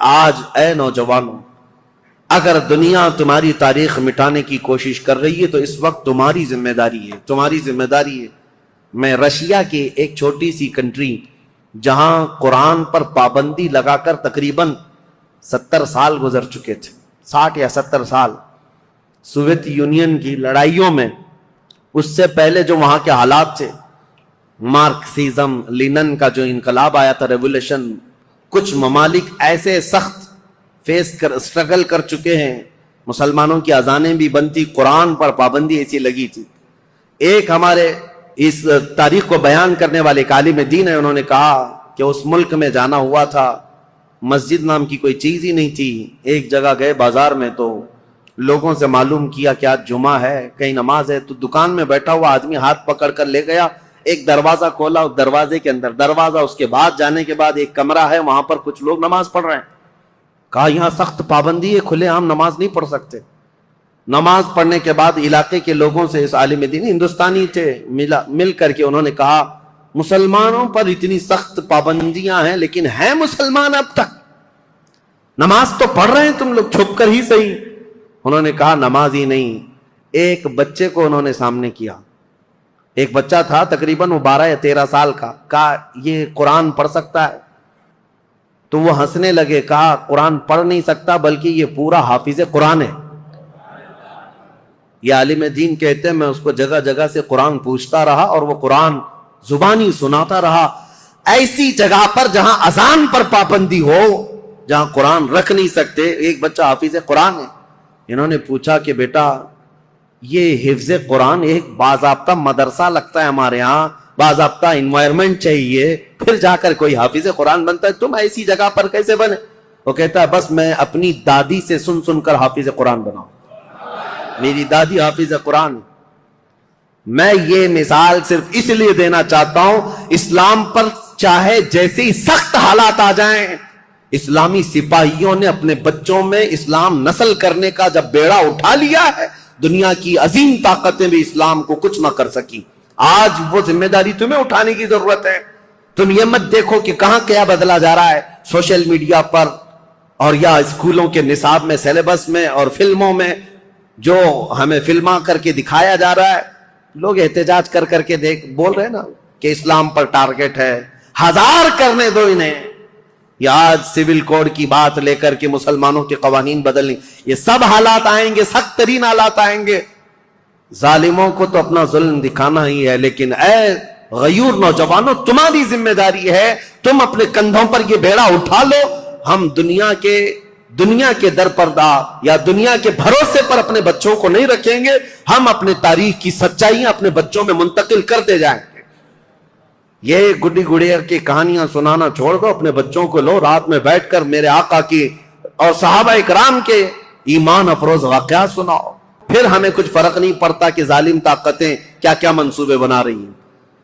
آج اے نوجوانوں، اگر دنیا تمہاری تاریخ مٹانے کی کوشش کر رہی ہے تو اس وقت تمہاری ذمہ داری ہے. میں رشیا کی ایک چھوٹی سی کنٹری جہاں قرآن پر پابندی لگا کر تقریباً 70 سال گزر چکے تھے، 60 یا 70 سال سوویت یونین کی لڑائیوں میں، اس سے پہلے جو وہاں کے حالات تھے، مارکسزم، لینن کا جو انقلاب آیا تھا، ریولوشن، کچھ ممالک ایسے سخت اسٹرگل کر چکے ہیں، مسلمانوں کی اذانیں بھی بنتی، قرآن پر پابندی ایسی لگی تھی. ایک ہمارے اس تاریخ کو بیان کرنے والے ایک عالم دین ہے، انہوں نے کہا کہ اس ملک میں جانا ہوا تھا، مسجد نام کی کوئی چیز ہی نہیں تھی. ایک جگہ گئے بازار میں تو لوگوں سے معلوم کیا کہ آج جمعہ ہے، کہیں نماز ہے، تو دکان میں بیٹھا ہوا آدمی ہاتھ پکڑ کر لے گیا، ایک دروازہ کھولا، اس دروازے کے اندر دروازہ، اس کے بعد جانے کے بعد ایک کمرہ ہے، وہاں پر کچھ لوگ نماز پڑھ رہے ہیں. کہا یہاں سخت پابندی ہے، کھلے عام نماز نہیں پڑھ سکتے. نماز پڑھنے کے بعد علاقے کے لوگوں سے، اس عالم دین ہندوستانی تھے، مل کر کے انہوں نے کہا مسلمانوں پر اتنی سخت پابندیاں ہیں لیکن ہیں مسلمان اب تک، نماز تو پڑھ رہے ہیں تم لوگ چھپ کر ہی صحیح. انہوں نے کہا نماز ہی نہیں. ایک بچے کو انہوں نے سامنے کیا، ایک بچہ تھا تقریباً وہ 12 یا 13 سال کا، کہا یہ قرآن پڑھ سکتا ہے؟ تو وہ ہنسنے لگے، کہا قرآن پڑھ نہیں سکتا بلکہ یہ پورا حافظ قرآن ہے. یہ عالم دین کہتے ہیں میں اس کو جگہ جگہ سے قرآن پوچھتا رہا اور وہ قرآن زبانی سناتا رہا. ایسی جگہ پر جہاں اذان پر پابندی ہو، جہاں قرآن رکھ نہیں سکتے، ایک بچہ حافظ قرآن ہے. انہوں نے پوچھا کہ بیٹا یہ حفظ قرآن ایک باضابطہ مدرسہ لگتا ہے ہمارے ہاں، باضابطہ انوائرمنٹ چاہیے، پھر جا کر کوئی حافظ قرآن بنتا ہے، تم ایسی جگہ پر کیسے بنے؟ وہ کہتا ہے بس میں اپنی دادی سے سن سن کر حافظ قرآن بناؤں، میری دادی حافظ قرآن ہے. میں یہ مثال صرف اس لیے دینا چاہتا ہوں، اسلام پر چاہے جیسے ہی سخت حالات آ جائیں، اسلامی سپاہیوں نے اپنے بچوں میں اسلام نسل کرنے کا جب بیڑا اٹھا لیا ہے، دنیا کی عظیم طاقتیں بھی اسلام کو کچھ نہ کر سکی. آج وہ ذمہ داری تمہیں اٹھانے کی ضرورت ہے. تم یہ مت دیکھو کہ کہاں کیا بدلا جا رہا ہے سوشل میڈیا پر اور یا اسکولوں کے نصاب میں، سیلیبس میں اور فلموں میں، جو ہمیں فلما کر کے دکھایا جا رہا ہے. لوگ احتجاج کر کر کے بول رہے ہیں نا کہ اسلام پر ٹارگٹ ہے. 1000 کرنے دو انہیں. یا آج سول کوڈ کی بات لے کر کے مسلمانوں کے قوانین بدلنے، یہ سب حالات آئیں گے، سخت ترین حالات آئیں گے. ظالموں کو تو اپنا ظلم دکھانا ہی ہے، لیکن اے غیور نوجوانوں تمہاری ذمہ داری ہے، تم اپنے کندھوں پر یہ بیڑا اٹھا لو. ہم دنیا کے درپردہ یا دنیا کے بھروسے پر اپنے بچوں کو نہیں رکھیں گے، ہم اپنے تاریخ کی سچائیاں اپنے بچوں میں منتقل کرتے جائیں گے. یہ گڈی گڑیا کی کہانیاں سنانا چھوڑ دو، اپنے بچوں کو لو، رات میں بیٹھ کر میرے آقا کی اور صحابہ اکرام کے ایمان افروز واقعات سناؤ. پھر ہمیں کچھ فرق نہیں پڑتا کہ ظالم طاقتیں کیا کیا منصوبے بنا رہی ہیں.